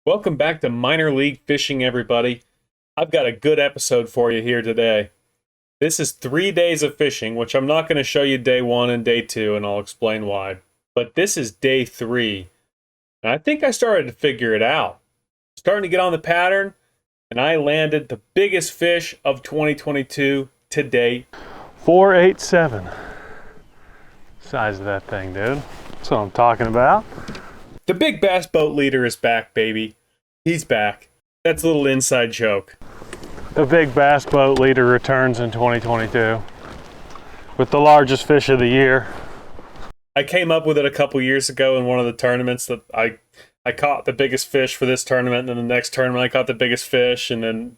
Welcome back to Minor League Fishing, everybody. I've got a good episode for you here today. This is 3 days of fishing, which I'm not going to show you day one and day two, and I'll explain why. But this is day three, and I think I started to figure it out. Starting to get on the pattern, and I landed the biggest fish of 2022 to date. 487. Size of that thing, dude. That's what I'm talking about. The big bass boat leader is back, baby. He's back. That's a little inside joke. The big bass boat leader returns in 2022 with the largest fish of the year. I came up with it a couple years ago in one of the tournaments that I caught the biggest fish for this tournament, and then the next tournament I caught the biggest fish, and then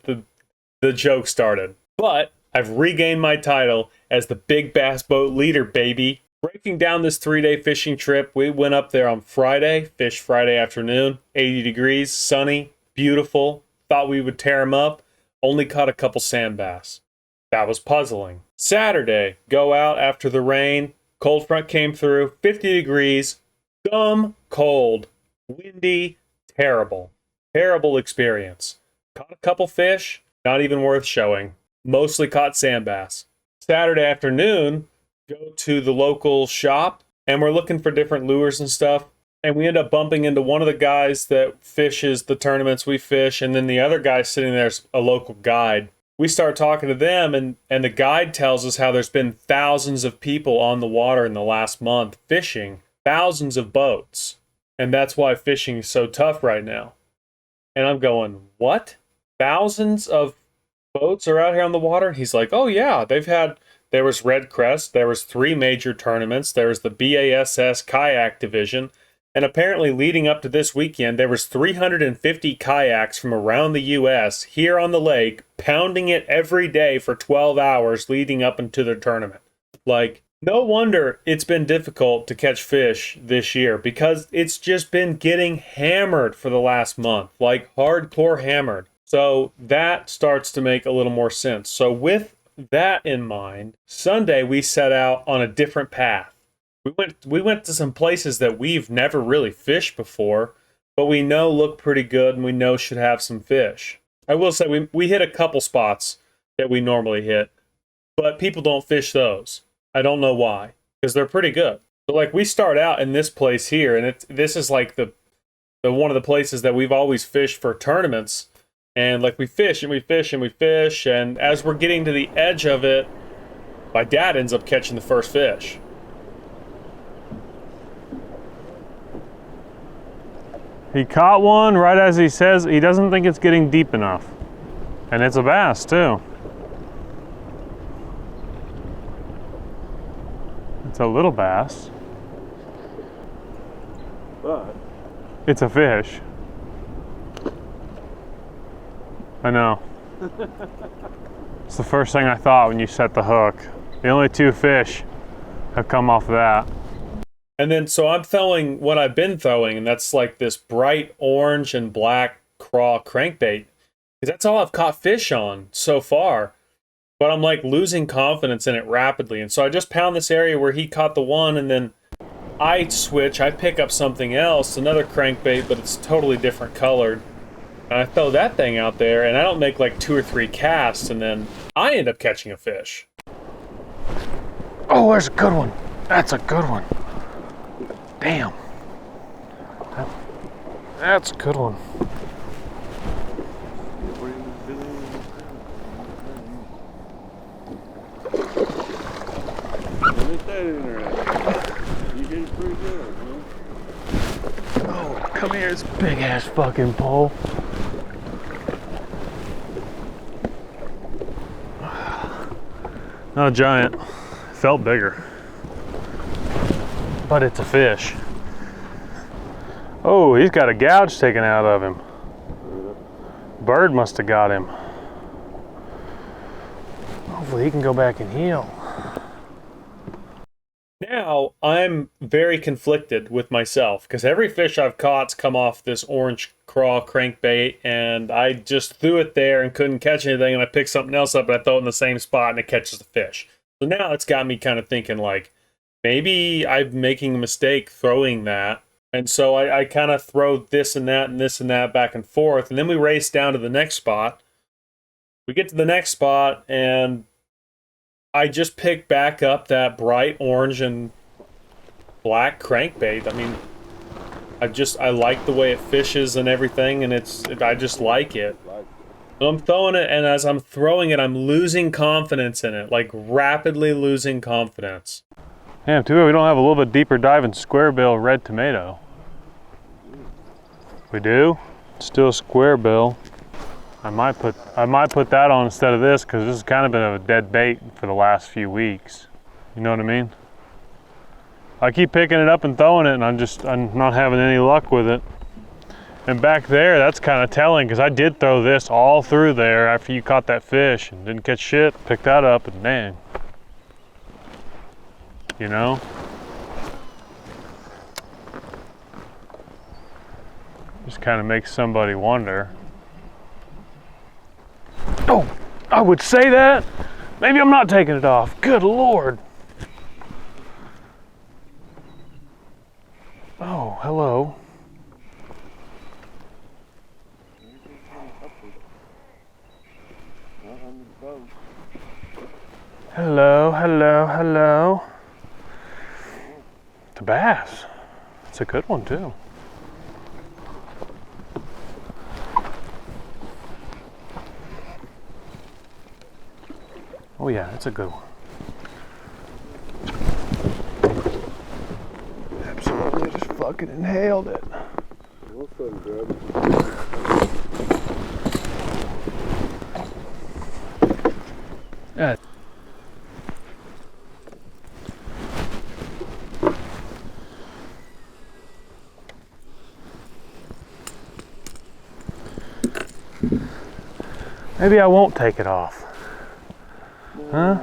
the joke started. But I've regained my title as the big bass boat leader, baby. Breaking down this 3-day fishing trip, we went up there on Friday, fished Friday afternoon, 80 degrees, sunny, beautiful. Thought we would tear them up. Only caught a couple sand bass. That was puzzling. Saturday, go out after the rain. Cold front came through, 50 degrees, dumb cold, windy, terrible. Terrible experience. Caught a couple fish, not even worth showing. Mostly caught sand bass. Saturday afternoon, go to the local shop, and we're looking for different lures and stuff. And we end up bumping into one of the guys that fishes the tournaments we fish, and then the other guy sitting there is a local guide. We start talking to them, and the guide tells us how there's been thousands of people on the water in the last month fishing, thousands of boats. And that's why fishing is so tough right now. And I'm going, what? Thousands of boats are out here on the water? He's like, oh yeah, there was Red Crest, there was 3 major tournaments, there was the BASS kayak division, and apparently leading up to this weekend, there was 350 kayaks from around the U.S. here on the lake, pounding it every day for 12 hours leading up into their tournament. Like, no wonder it's been difficult to catch fish this year, because it's just been getting hammered for the last month, like hardcore hammered. So that starts to make a little more sense. So with that in mind, Sunday we set out on a different path. We went to some places that we've never really fished before, but we know look pretty good and we know should have some fish. I will say we hit a couple spots that we normally hit, but people don't fish those. I don't know why, because they're pretty good. So like we start out in this place here, and this is like the one of the places that we've always fished for tournaments. And like we fish and we fish and we fish, and as we're getting to the edge of it, my dad ends up catching the first fish. He caught one right as he says he doesn't think it's getting deep enough. And it's a bass too. It's a little bass. But It's a fish. I know. It's the first thing I thought when you set the hook. The only 2 fish have come off of that. and then so I'm throwing what I've been throwing, and that's like this bright orange and black craw crankbait, because that's all I've caught fish on so far. But I'm like losing confidence in it rapidly, and so I just pound this area where he caught the one, and then I pick up something else, another crankbait, but it's totally different colored. And I throw that thing out there, and I don't make like 2 or 3 casts, and then I end up catching a fish. Oh, there's a good one. That's a good one. Damn. That's a good one. Oh, come here, it's big ass fucking pole. Not a giant. Felt bigger. But it's a fish. Oh, he's got a gouge taken out of him. Bird must have got him. Hopefully he can go back and heal. Now I'm very conflicted with myself, because every fish I've caught's come off this orange craw crankbait, and I just threw it there and couldn't catch anything, and I picked something else up and I throw it in the same spot and it catches the fish. So now it's got me kind of thinking like, maybe I'm making a mistake throwing that, And so I kind of throw this and that back and forth. And then we race down to the next spot. We get to the next spot, and I just pick back up that bright orange and black crankbait. I mean, I like the way it fishes and everything, and I just like it. So I'm throwing it, and as I'm throwing it, I'm losing confidence in it, like rapidly losing confidence. Damn, too bad we don't have a little bit deeper dive in square bill red tomato. We do? Still square bill. I might put that on instead of this, because this has kind of been a dead bait for the last few weeks. You know what I mean? I keep picking it up and throwing it, and I'm not having any luck with it. And back there, that's kind of telling, because I did throw this all through there after you caught that fish and didn't catch shit. Picked that up, and dang. You know? Just kind of makes somebody wonder. Oh, I would say that. Maybe I'm not taking it off. Good Lord. Oh, hello. Hello, hello, hello. It's a bass. It's a good one too. Oh yeah, it's a good one. Absolutely just fucking inhaled it. Well done, good. Yeah. Maybe I won't take it off. Huh?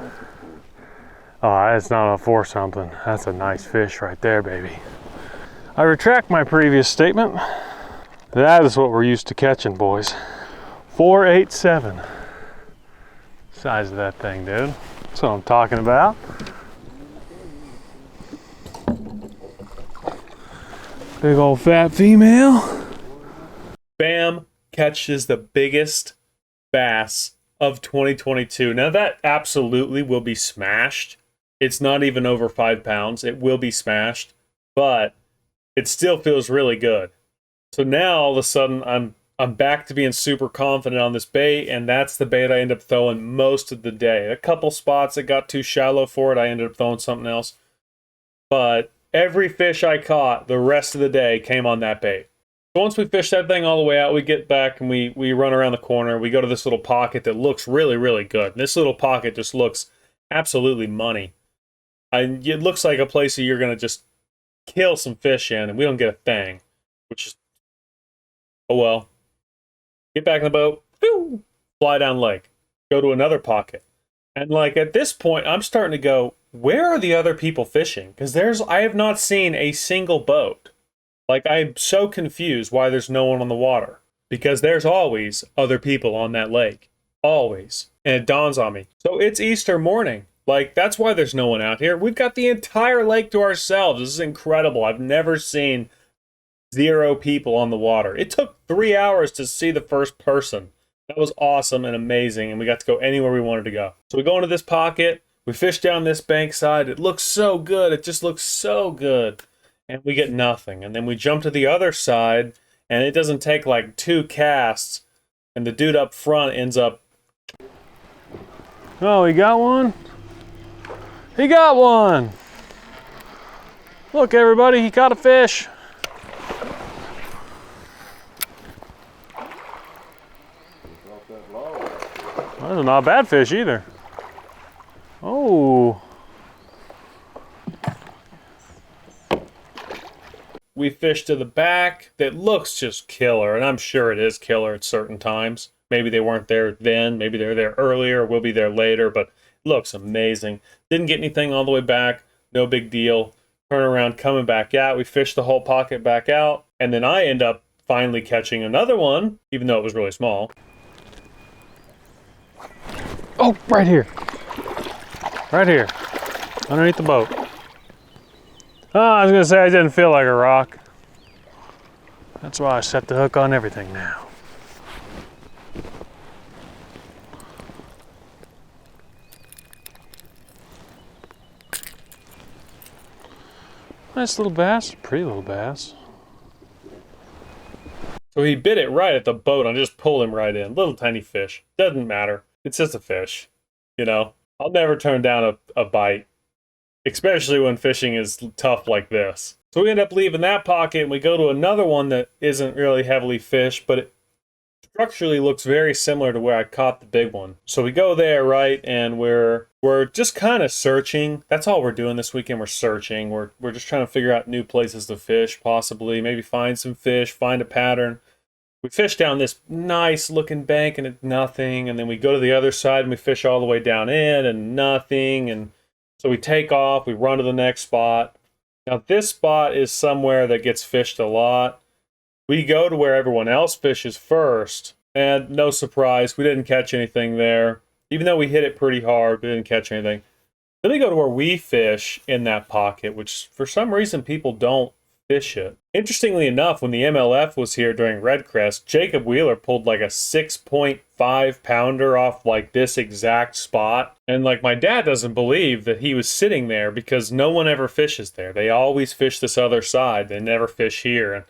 Oh, that's not a 4 something. That's a nice fish right there, baby. I retract my previous statement. That is what we're used to catching, boys. 487. Size of that thing, dude. That's what I'm talking about. Big old fat female. Bam, catches the biggest bass of 2022. Now that absolutely will be smashed. It's not even over 5 pounds. It will be smashed, but it still feels really good. So now all of a sudden I'm back to being super confident on this bait, and that's the bait I end up throwing most of the day. A couple spots that got too shallow for it, I ended up throwing something else. But every fish I caught the rest of the day came on that bait. So once we fish that thing all the way out, we get back and we run around the corner. We go to this little pocket that looks really, really good. This little pocket just looks absolutely money. It looks like a place that you're going to just kill some fish in, and we don't get a thing. Which is, oh well. Get back in the boat, whew, fly down lake, go to another pocket. And like at this point, I'm starting to go, where are the other people fishing? Because I have not seen a single boat. Like, I'm so confused why there's no one on the water. Because there's always other people on that lake. Always. And it dawns on me. So it's Easter morning. Like, that's why there's no one out here. We've got the entire lake to ourselves. This is incredible. I've never seen 0 people on the water. It took 3 hours to see the first person. That was awesome and amazing. And we got to go anywhere we wanted to go. So we go into this pocket. We fish down this bank side. It looks so good. It just looks so good. And we get nothing. And then we jump to the other side, and it doesn't take like 2 casts, and the dude up front ends up... Oh, he got one? He got one! Look, everybody, he caught a fish. That's not a bad fish either. Oh. We fish to the back that looks just killer, and I'm sure it is killer at certain times. Maybe they weren't there then, maybe they're there earlier, we'll be there later, but it looks amazing. Didn't get anything all the way back, no big deal. Turn around, coming back out, we fish the whole pocket back out, and then I end up finally catching another one, even though it was really small. Oh, right here. Right here. Underneath the boat. Oh, I was gonna say I didn't feel like a rock. That's why I set the hook on everything now. Nice little bass, pretty little bass. So he bit it right at the boat. I just pulled him right in. Little tiny fish. Doesn't matter. It's just a fish. You know, I'll never turn down a bite, especially when fishing is tough like this. So we end up leaving that pocket and we go to another one that isn't really heavily fished, but it structurally looks very similar to where I caught the big one. So we go there, right, and we're just kind of searching. That's all we're doing this weekend. We're searching. We're just trying to figure out new places to fish, possibly maybe find some fish, find a pattern. We fish down this nice looking bank and it's nothing, and then we go to the other side and we fish all the way down in and nothing, and so we take off, we run to the next spot. Now this spot is somewhere that gets fished a lot. We go to where everyone else fishes first, and no surprise, we didn't catch anything there. Even though we hit it pretty hard, we didn't catch anything. Then we go to where we fish in that pocket, which for some reason people don't fish it. Interestingly enough, when the MLF was here during Redcrest, Jacob Wheeler pulled like a 6.5 pounder off like this exact spot. And like my dad doesn't believe that he was sitting there because no one ever fishes there. They always fish this other side. They never fish here.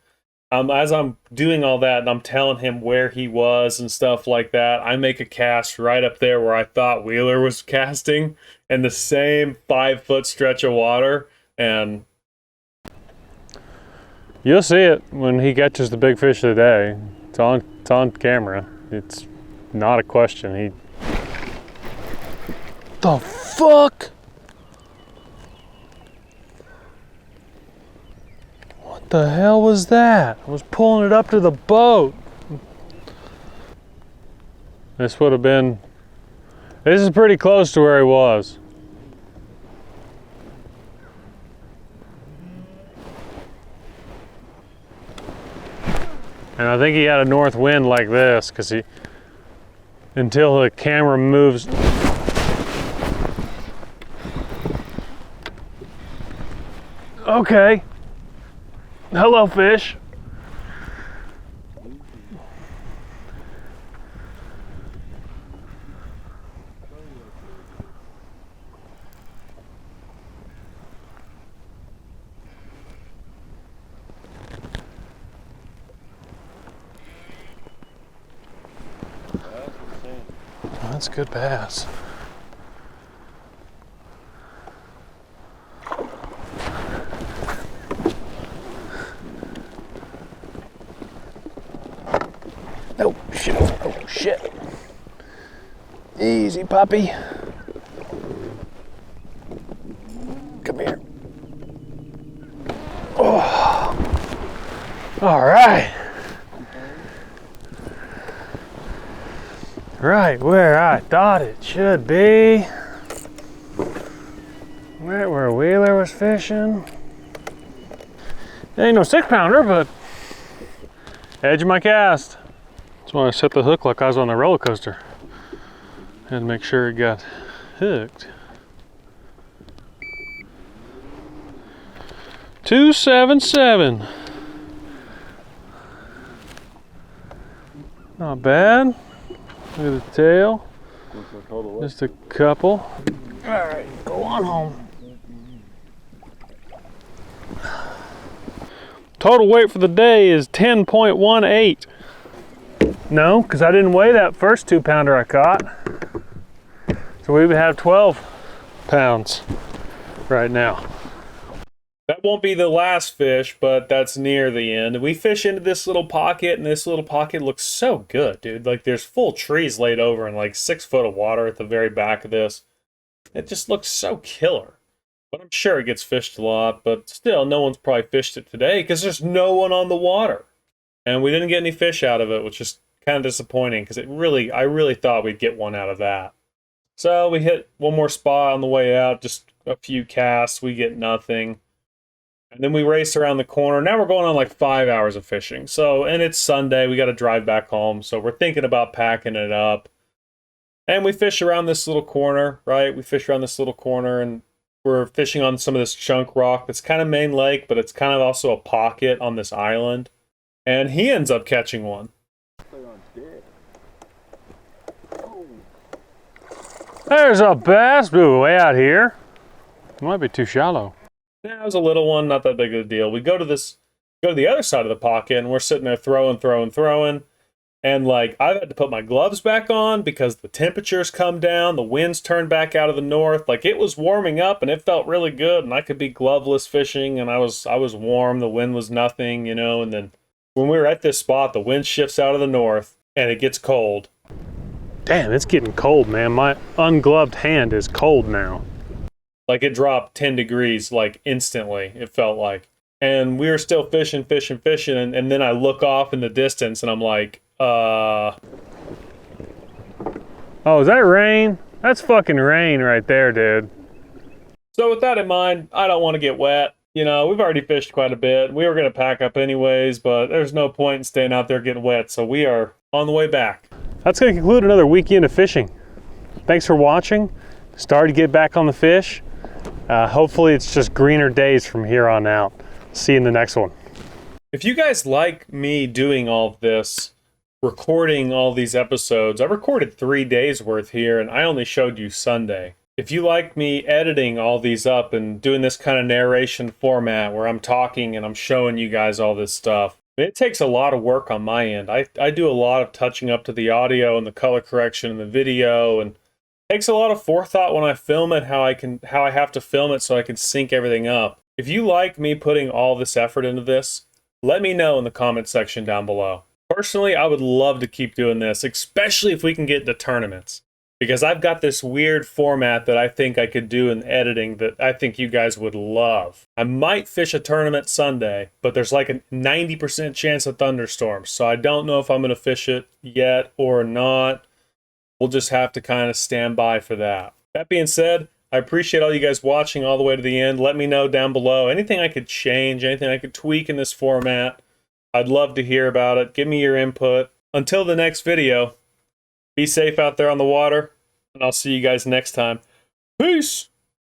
And as I'm doing all that and I'm telling him where he was and stuff like that, I make a cast right up there where I thought Wheeler was casting in the same 5-foot stretch of water. And you'll see it when he catches the big fish of the day. It's on camera. It's not a question. The fuck? What the hell was that? I was pulling it up to the boat. This would have been, this is pretty close to where he was. And I think he had a north wind like this because until the camera moves. Okay. Hello, fish. That's a good bass. Oh shit, oh shit. Easy, puppy. Come here. Oh. All right. Right where I thought it should be. Right where Wheeler was fishing. It ain't no 6-pounder, but edge of my cast. That's why I set the hook like I was on a roller coaster. Had to make sure it got hooked. 277. Not bad. Look at the tail. Just a couple. All right, go on home. Total weight for the day is 10.18. No, because I didn't weigh that first 2-pounder I caught. So we would have 12 pounds right now. that won't be the last fish, but that's near the end. We fish into this little pocket, and this little pocket looks so good, dude. Like, there's full trees laid over and like 6 foot of water at the very back of this. It just looks so killer. But I'm sure it gets fished a lot, but still, no one's probably fished it today because there's no one on the water. And we didn't get any fish out of it, which is kind of disappointing because I really thought we'd get one out of that. So we hit one more spot on the way out, just a few casts, we get nothing. And then we race around the corner. Now we're going on like 5 hours of fishing. So, and it's Sunday, we got to drive back home. So we're thinking about packing it up. And we fish around this little corner, right? We fish around this little corner and we're fishing on some of this chunk rock that's kind of main lake, but it's kind of also a pocket on this island. and he ends up catching one. There's a bass. Ooh, way out here. It might be too shallow. Yeah, it was a little one, not that big of a deal. We go to the other side of the pocket, and we're sitting there throwing. And like, I've had to put my gloves back on because the temperatures come down, the winds turn back out of the north. Like, it was warming up and it felt really good, and I could be gloveless fishing, and I was warm, the wind was nothing, you know. And then when we were at this spot, the wind shifts out of the north and it gets cold. Damn, it's getting cold, man. My ungloved hand is cold now. Like, it dropped 10 degrees, like, instantly, it felt like. And we were still fishing, and then I look off in the distance, and I'm like, Oh, is that rain? That's fucking rain right there, dude. So with that in mind, I don't want to get wet. You know, we've already fished quite a bit. We were going to pack up anyways, but there's no point in staying out there getting wet, so we are on the way back. That's going to conclude another weekend of fishing. Thanks for watching. Started to get back on the fish. Hopefully it's just greener days from here on out. See you in the next one. If you guys like me doing all of this, recording all these episodes, I recorded 3 days worth here, and I only showed you Sunday. If you like me editing all these up and doing this kind of narration format where I'm talking and I'm showing you guys all this stuff, it takes a lot of work on my end. I do a lot of touching up to the audio and the color correction and the video, and it takes a lot of forethought when I film it, how I have to film it so I can sync everything up. If you like me putting all this effort into this, let me know in the comment section down below. Personally, I would love to keep doing this, especially if we can get into tournaments, because I've got this weird format that I think I could do in editing that I think you guys would love. I might fish a tournament Sunday, but there's like a 90% chance of thunderstorms, so I don't know if I'm going to fish it yet or not. We'll just have to kind of stand by for that. That being said, I appreciate all you guys watching all the way to the end. Let me know down below anything I could change, anything I could tweak in this format. I'd love to hear about it. Give me your input. Until the next video, be safe out there on the water, and I'll see you guys next time. Peace!